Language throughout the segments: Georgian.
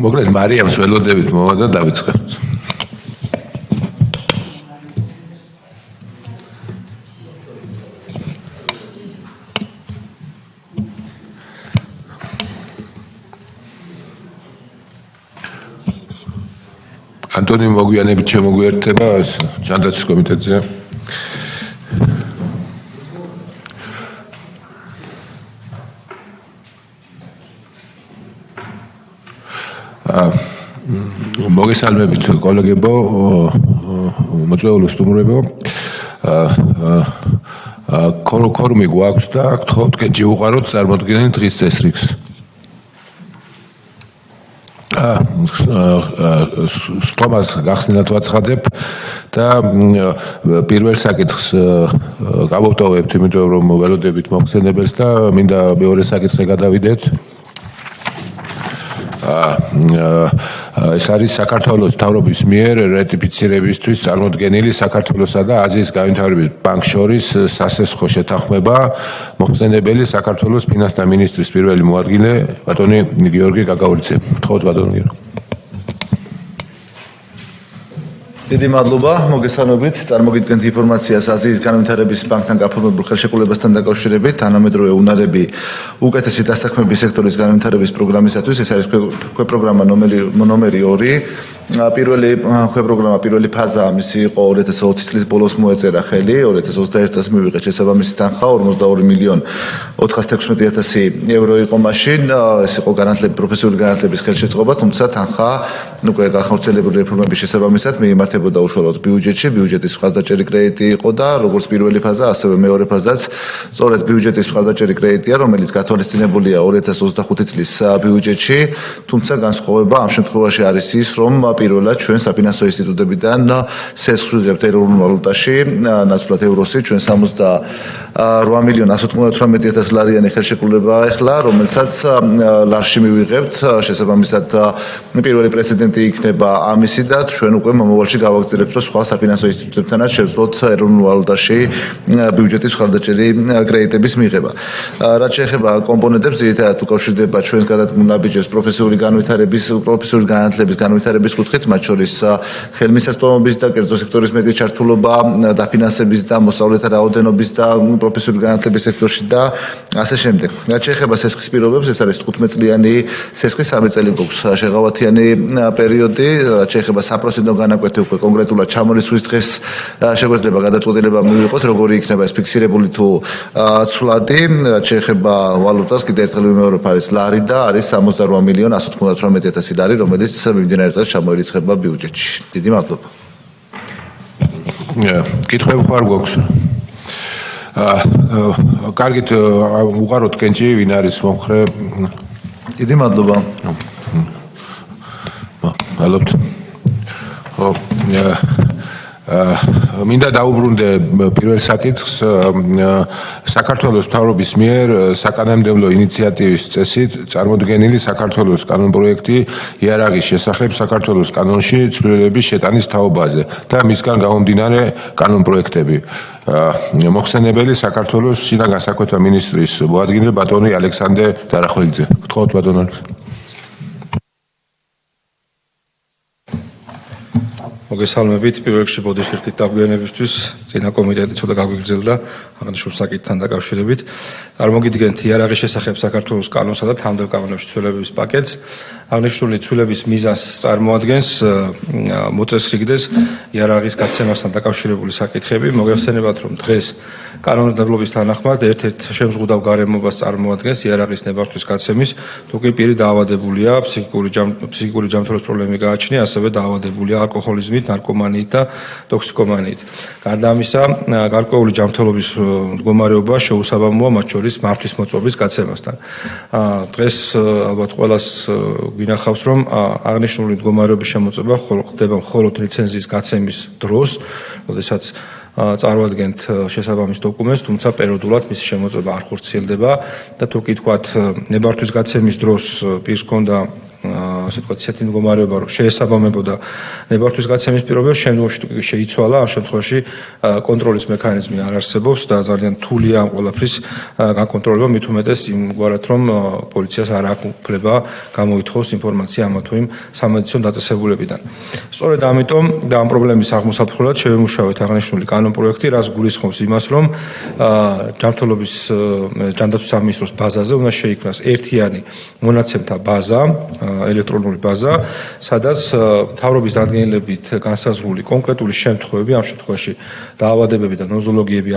მოკლედ მარიამს ველოდებით მოვა და დავიწყებთ. Antoni მოგვიანებით შემოგვიერთება ჯანდაცვის კომიტეტზე. მოგესალმებით კოლეგებო, მოწვეულო სტუმრებო. ქორუმი გვაქვს და გთხოვთ კენჭი უყაროთ წარმოდგენილი დღის წესრიგს. სტომას გახსნილად ვაცხადებ და პირველ საკითხს გავავტოვებთ, იმიტომ რომ ველოდებით მოხსენებელს და მინდა მეორე საკითხზე გადავიდეთ. ეს არის საქართველოს მთავრობის მიერ რატიფიცირებისთვის წარმოდგენილი საქართველოსა და აზიის განვითარების ბანკს შორის სასესხო შეთანხმება მოხსენებელი საქართველოს ფინანსთა მინისტრის პირველი მოადგილე ბატონი გიორგი გაგაურიძე. გთხოვთ ბატონი გიორგი. დიდი მადლობა, მოგესალმებით. წარმოგიდგენთ ინფორმაციას აზიის განვითარების ბანკთან გაფორმებულ ხელშეკრულებასთან დაკავშირებით, თანამედროვე უნარები უკეთესი დასაქმების სექტორის განვითარების პროგრამისათვის. ეს არის ქვეპროგრამა ნომერი 2. პირველი ქვეპროგრამა, პირველი ფაზა ამისი იყო 2020 წლის ბოლოს მოეწერა ხელი, 2021 წელს მივიღეთ შესაბამისი თანხა 42.416.000 ევრო იყო მაშინ. ეს იყო პროფესიული განათლების ხელშეწყობა, თუმცა თანხა უკვე განხორციელებული რეფორმების შესაბამისად მიემართებოდა უშუალოდ ბიუჯეტში, ბიუჯეტის მხარდაჭერი კრედიტი იყო და როგორც პირველი ფაზა, ასევე მეორე ფაზაც სწორედ ბიუჯეტის მხარდაჭერი კრედიტია, რომელიც გათვალისწინებულია 2025 წლის ბიუჯეტში, თუმცა განსხვავება ამ შემთხვევაში არის ის, რომ პირველად ჩვენ საფინანსო ინსტიტუტებიდან სესხს ვიღებთ ეროვნულ ვალუტაში, ნაცვლად ევროსი, ჩვენ 68.198.000 ლარიანი ხელშეკრულება ახლა, რომელსაც ლარში მივიღებთ, შესაბამისად პირველი პრეცედენტი იქნება ამისი და ჩვენ უკვე მომავალში გავაგრძელებთ, რომ სხვა საფინანსო ინსტიტუტებთანაც შევძლოთ ეროვნულ ვალუტაში ბიუჯეტის მხარდაჭერი კრედიტების მიღება. რაც შეეხება კომპონენტებს, ძირითადად უკავშირდება ჩვენს გადადგმულ ნაბიჯებს პროფესიული განათლების განვითარების კუთხით, მათ შორის ხელმისაწვდომობის და კერძო სექტორის მეტი ჩართულობა, დაფინანსების და მოსწავლეთა რაოდენობის და პროფესიული განათლების სექტორში და ასე შემდეგ. რაც შეეხება სესხის პირობებს, ეს არის 15 წლიანი სესხი, 3 წელი გვაქვს შეღავათიანი პერიოდი, რაც შეეხება საპროცედო განაკვეთი უკვე კონკრეტულად ჩამორიცხვის დღეს შეგვეძლება გადაწყვეტილება მივიღოთ, როგორი იქნება ეს ფიქსირებული თუ ცვლადი. რაც შეეხება ვალუტას, კიდევ ერთხელ ვიმეორებ, არის ლარი და არის 68.198.000 ლარი, რომელიც მიმდინარე წელს ჩამოირიცხება ბიუჯეტში. დიდი მადლობა. კითხვები ხარ გვაქვს? კარგით, უყაროთ კენჭი, ვინ არის მომხრე? დიდი მადლობა. მადლობთ. მინდა დაუბრუნდე პირველ საკითხს. საქართველოს მთავრობის მიერ საკანონმდებლო ინიციატივის წესით წარმოდგენილი საქართველოს კანონპროექტი იარაღის შესახებ საქართველოს კანონში ცვლილების შეტანის თაობაზე და მისგან გამომდინარე კანონპროექტები. მოხსენებელი საქართველოს შინაგან საქმეთა მინისტრის მოადგილე ბატონი ალექსანდრე დარახველიძე. გთხოვთ ბატონ ალექსანდრე. მოგესალმებით, პირველ რიგში ბოდიში ერთით დაგვიანებისთვის წინა კომიტეტი ცოტა გაგვიგრძელდა აღნიშნულ საკითხთან დაკავშირებით. წარმოგიდგენთ იარაღის შესახებ საქართველოს კანონსა და თანამდებობ კანონებში ცვლილებების პაკეტს. აღნიშნული ცვლილების მიზანს წარმოადგენს მოწესრიგდეს იარაღის გაცემასთან დაკავშირებული საკითხები. მოგეხსენებათ, რომ დღეს კანონმდებლობის თანახმად ერთ-ერთ შემზღუდავ გარემოებას წარმოადგენს იარაღის ნებართვის გაცემის, თუ კი პირი დაავადებულია ფსიქიკური ჯანმრთელობის პრობლემები გააჩნია, ასევე დაავადებულია ალკოჰოლიზმით, ნარკომანიით და ტოქსიკომანიით. გარდა ამისა, გარკვეული ჯანმრთელობის მდგომარეობა შეუსაბამოა მათ შორის მართვის მოწვევის გაცემასთან. დღეს ალბათ ყველას გვინახავს, რომ აღნიშნული მდგომარეობის შემოწმება ხდება მხოლოდ ლიცენზიის გაცემის დროს, როდესაც წარმოადგენთ შესაბამის დოკუმენტს, თუმცა პერიოდულად მისი შემოწმება არ ხორციელდება და თუ კი თქვათ ნებართვის გაცემის დროს პირს ჰქონდა ასე ვთქვათ, ისეთი მდგომარეობა, რომ შეესაბამებოდა ნებართვის გაცემის პირობებს, შემდგომში თუ კი შეიცვალა, ამ შემთხვევაში კონტროლის მექანიზმი არ არსებობს და ძალიან რთულია ამ ყველაფრის გაკონტროლება, მით უმეტეს იმგვარად, რომ პოლიციას არ აქვს უფლება გამოითხოვოს ინფორმაცია ამა თუ იმ სამედიცინო დაწესებულებიდან. სწორედ ამიტომ და ამ პრობლემის აღმოსაფხვრად შევიმუშავეთ აღნიშნული კანონპროექტი, რაც გულისხმობს იმას, რომ ჯანმრთელობის ჯანდაცვის სამინისტროს ბაზაზე უნდა შეიქმნას ერთიანი მონაცემთა ბაზა, ელექტრონული ბაზა, სადაც მთავრობის დადგენილებით განსაზღვრული კონკრეტული შემთხვევები, ამ შემთხვევაში დაავადებები და ნოზოლოგიები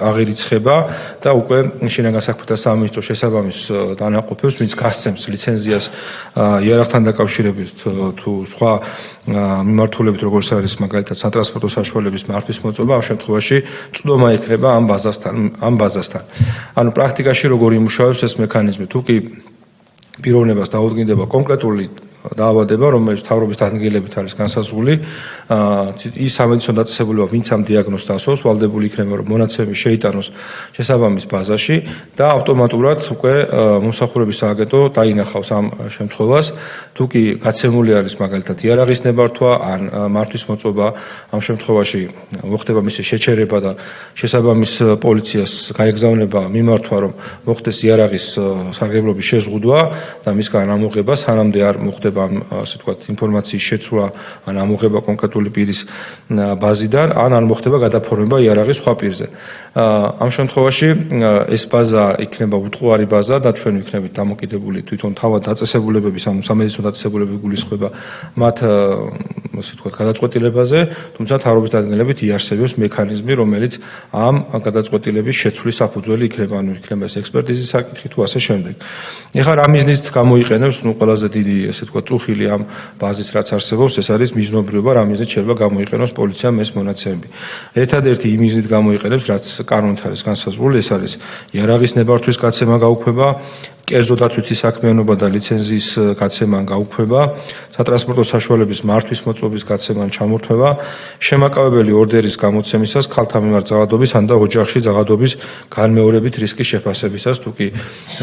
აღირიცხება და უკვე შინაგან საქმეთა სამინისტროს შესაბამის დანაყოფებს, ვინც გასცემს ლიცენზიას იარაღთან დაკავშირებით თუ სხვა მიმართულებით, როგორც არის მაგალითად სატრანსპორტო საშუალების მართვის მოწოება, ამ შემთხვევაში წვდომა იქნება ამ ბაზასთან. ანუ პრაქტიკაში როგორ იმუშავებს ეს მექანიზმი, თუ კი პიროვნებას დაუდგინდება კონკრეტული დაავადება, რომელიც მთავრობის დადგენილებით არის განსაზღვრული, ის სამედიცინო დაწესებულება, ვინც ამ დიაგნოზს დასვავს, ვალდებული იქნება, რომ მონაცემები შეიტანოს შესაბამის ბაზაში და ავტომატურად უკვე მომსახურების სააგენტო დაინახავს ამ შემთხვევას, თუ კი გაცემული არის მაგალითად იარაღის ნებართვა ან მართვის მოწობა, ამ შემთხვევაში მოხდება მისი შეჩერება და შესაბამის პოლიციას გაეგზავნება მიმართვა, რომ მოხდეს იარაღის სარგებლობის შეზღუდვა და მისგან ამოღება, სანამდე არ მოხდება ასე ვთქვათ, ინფორმაციის შეცვლა ან ამოღება კონკრეტული პირის ბაზიდან, ან არ მოხდება გადაფორმება იარაღის სხვა პირზე. ამ შემთხვევაში ეს ბაზა იქნება უტყუარი ბაზა და ჩვენ ვიქნებით დამოკიდებული თვითონ თავად დაწესებულებების, ანუ სამედიცინო დაწესებულებები გულისხმება მათ ასე ვთქვათ, გადაწყვეტილებაზე, თუმცა მთავრობის დადგენილებით იარსებებს მექანიზმი, რომელიც ამ გადაწყვეტილების შეცვლის საფუძველი იქნება, ანუ იქნება ეს ექსპერტიზის საკითხი თუ ასე შემდეგ. ეხლა რა მიზნით გამოიყენებს, ყველაზე დიდი ასე ვთქვათ, წუხილი ამ ბაზის რაც არსებობს, ეს არის მიზნობრიობა, რა მიზნით შეიძლება გამოიყენოს პოლიციამ ეს მონაცემები. ერთადერთი იმ მიზნით გამოიყენებს, რაც კანონით არის განსაზღვრული, ეს არის იარაღის ნებართვის გაცემა გაუქმება, კერძო დაცვითი საქმიანობა და ლიცენზიის გაცემა გაუქმება, სატრანსპორტო საშუალების მართვის მოწვევის გაცემა ჩამორთმევა, შემაკავებელი ორდერის გამოცემისას ქალთა მიმართ ზაღადობის ან და ოჯახში ზაღადობის განმეორებით რისკის შეფასებისას, თუ კი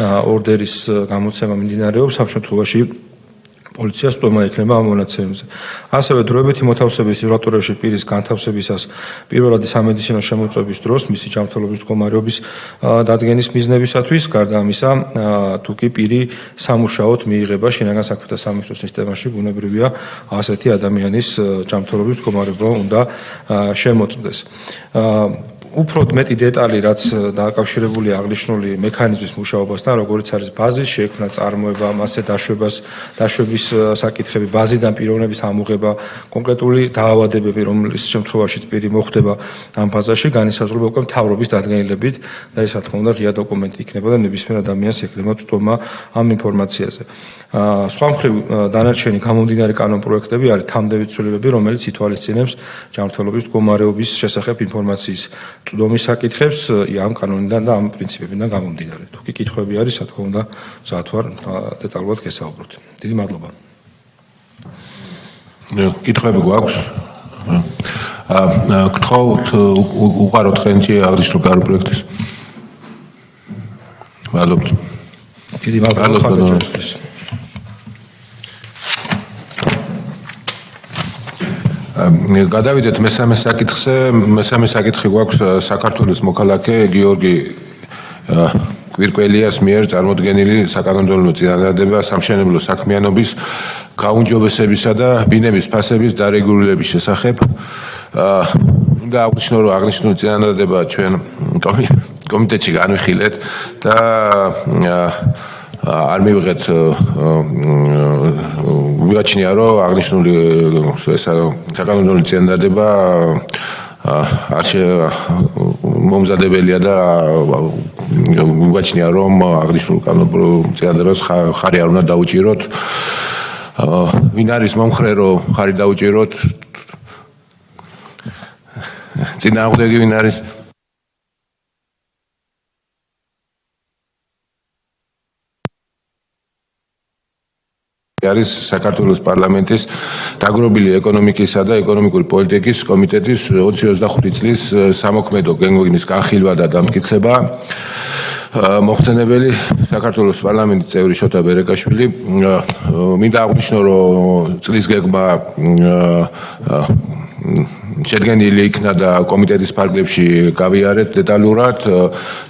ორდერის გამოცემა მიმდინარეობს, ამ შემთხვევაში პოლიციას წვდომა იქნება ამ მონაცემებზე. ასევე დროებითი მოთავსების იზოლატორებში პირის განთავსებისას პირველადი სამედიცინო შემოწმების დროს მისი ჯანმრთელობის მდგომარეობის დადგენის მიზნებისათვის, გარდა ამისა, თუ კი პირი სამუშაოდ მიიღება შინაგან საქმეთა სამინისტროს სისტემაში, ბუნებრივია ასეთი ადამიანის ჯანმრთელობის მდგომარეობა უნდა შემოწმდეს. უფრო მეტი დეტალი, რაც დაკავშირებულია აღნიშნული მექანიზმის მუშაობასთან, როგორც არის ბაზის შექმნა, წარმოება, მასზე დაშვების საკითხები, ბაზიდან პიროვნების ამოღება, კონკრეტული დაავადებები, რომლის შემთხვევაშიც პირი მოხვდება ამ ბაზაში, განისაზღვრება უკვე მთავრობის დადგენილებით და ეს რა თქმა უნდა ღია დოკუმენტი იქნება და ნებისმიერ ადამიანს ექნება წვდომა ამ ინფორმაციაზე. სხვა მხრივ დანარჩენი გამომდინარე კანონპროექტები არის თამდევი ცვლილებები, რომელიც ითვალისწინებს ჯანმრთელობის მდგომარეობის შესახებ ინფორმაციის წვდომის საკითხებს ამ კანონიდან და ამ პრინციპებიდან გამომდინარე. თუ კი კითხვები არის, რა თქმა უნდა, საათ ვარ დეტალურად გესაუბროთ. დიდი მადლობა. კითხვები გვაქვს? გთხოვთ უყაროთ ხელში აღნიშნულ კანონპროექტს. მადლობთ. დიდი მადლობა. გადავიდეთ მესამე საკითხზე. მესამე საკითხი გვაქვს საქართველოს მოქალაქე გიორგი კვირკველიას მიერ წარმოდგენილი საკანონმდებლო წინადადება სამშენებლო საქმიანობის გაუმჯობესებისა და ბინების ფასების დარეგულირების შესახებ. უნდა აღვნიშნო, რომ აღნიშნული წინადადება ჩვენ კომიტეტში განვიხილეთ და არ მივიღეთ ვიაჩნია, რომ აღნიშნული საკანონმდებლო წინადადება მომზადებელია და ვიაჩნია, რომ აღნიშნულ კანონმდებლო წინადადებას ხარი არ უნდა დაუჭიროთ. ვინ არის მომხრე, რომ ხარი დაუჭიროთ? წინააღმდეგი ვინ არის? არის საქართველოს პარლამენტის დაგრობილი ეკონომიკისა და ეკონომიკური პოლიტიკის კომიტეტის 2025 წლის სამოქმედო გეგმის განხილვა და დამტკიცება. მოხსენებელი საქართველოს პარლამენტის წევრი შოთა ბერეკაშვილი მინდა აღვნიშნო რომ წლის გეგმა შედგენილი იქნა და კომიტეტის ფარგლებში გავიარეთ დეტალურად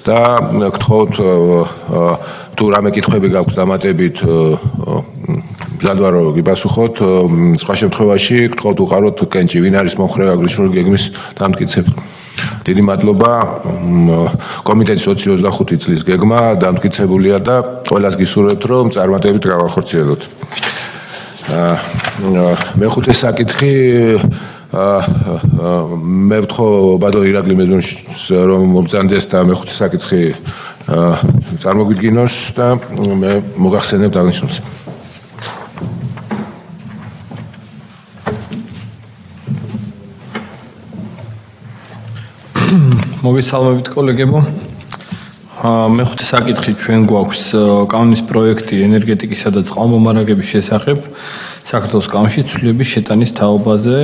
და გთხოვთ თუ რამე კითხვები გაქვთ დამატებით მზადვარ რომ გიპასუხოთ სხვა შემთხვევაში გთხოვთ უყაროთ კენჭი ვინ არის მომხრე აგრესიული გეგმის დამტკიცებ დიდი მადლობა კომიტეტის 2025 წლის გეგმა დამტკიცებულია და ყველას გისურვებთ რომ წარმატებით გავახორციელოთ მეხუთე საკითხი მე ვთხოვ ბატონ ირაკლი მეზონს რომ მომწანდეს და მეხუთე საკითხი წარმოგვიდგინოს და მე მოგახსენებთ აღნიშნულს მოგესალმებით კოლეგებო. მეხუთე საკითხი ჩვენ გვაქვს კანონის პროექტი ენერგეტიკისა და წყალმომარაგების შესახებ საქართველოს კანონში ცვლილების შეტანის თაობაზე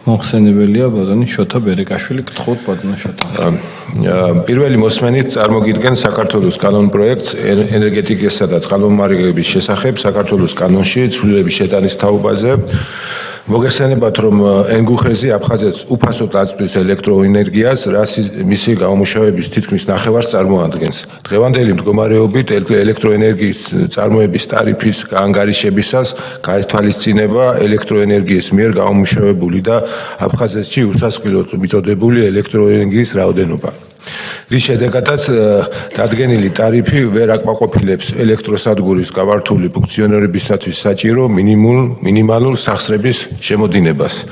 მოხსენებელია ბატონი შოთა ბერეკაშვილი. გთხოვთ ბატონო შოთა. პირველი მოსმენით წარმოგიდგენ საქართველოს კანონ პროექტს ენერგეტიკისა და წყალმომარაგების შესახებ საქართველოს კანონში ცვლილების შეტანის თაობაზე. მოგესალმებათ რომ ენგუხეზი აფხაზეთს უფასოდ აწვდის ელექტროენერგიას, რაც მისი გამომუშავების თითქმის ნახევარს წარმოადგენს. დღევანდელი მდგომარეობით ელექტროენერგიის წარმოების ტარიფის გაანგარიშებისას გაითვალისწინება ელექტროენერგიის მიერ გამომუშავებული და აფხაზეთში უსასყიდლოდ მიწოდებული ელექტროენერგიის რაოდენობა. რის შედეგადაც დადგენილი ტარიფი ვერ აკმაყოფილებს ელექტროსადგურის გამართული ფუნქციონირებისათვის საჭირო მინიმალურ სახსრების შემოდინებას.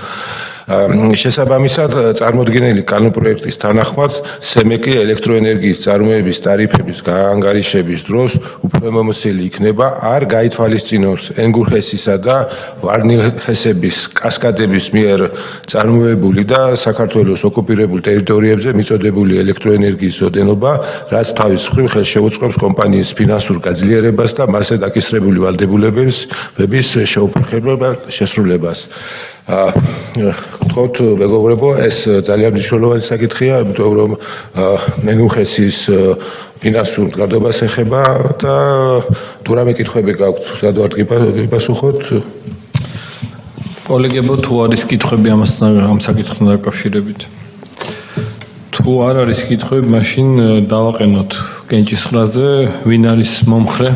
შესაბამისად წარმოდგენილი კანონპროექტის თანახმად სემეკი ელექტროენერგიის წარმოების ტარიფების გაანგარიშების დროს უფლებამოსილი იქნება არ გაითვალისწინოს ენგურჰესისა და ვარნილჰესების კასკადების მიერ წარმოებული და საქართველოს ოკუპირებულ ტერიტორიებზე მიწოდებული ელექტროენერგიის ოდენობა, რაც თავის მხრივ ხელშეუწყობს კომპანიის ფინანსურ გაძლიერებას და მასზე დაკისრებული ვალდებულებების შესრულებას. გთხოვთ მეგობრებო, ეს ძალიან მნიშვნელოვანი საკითხია, იმიტომ რომ ენგუჰესის ფინანსურ მდგრადობას ეხება და თუ რამე კითხვები გაქვთ, სადღაც გიპასუხოთ. კოლეგებო, თუ არის კითხვები ამ საკითხთან დაკავშირებით? თუ არ არის კითხვები, მაშინ დავაყენოთ კენჭის ხრაზე, ვინ არის მომხრე?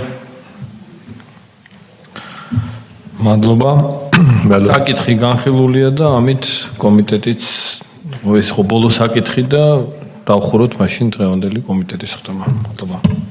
მადლობა. საკითხი განხილულია და ამით კომიტეტიც ეს ხო ბოლო საკითხი და დავხუროთ მაშინ დღევანდელი კომიტეტის ხდომა. მადლობა.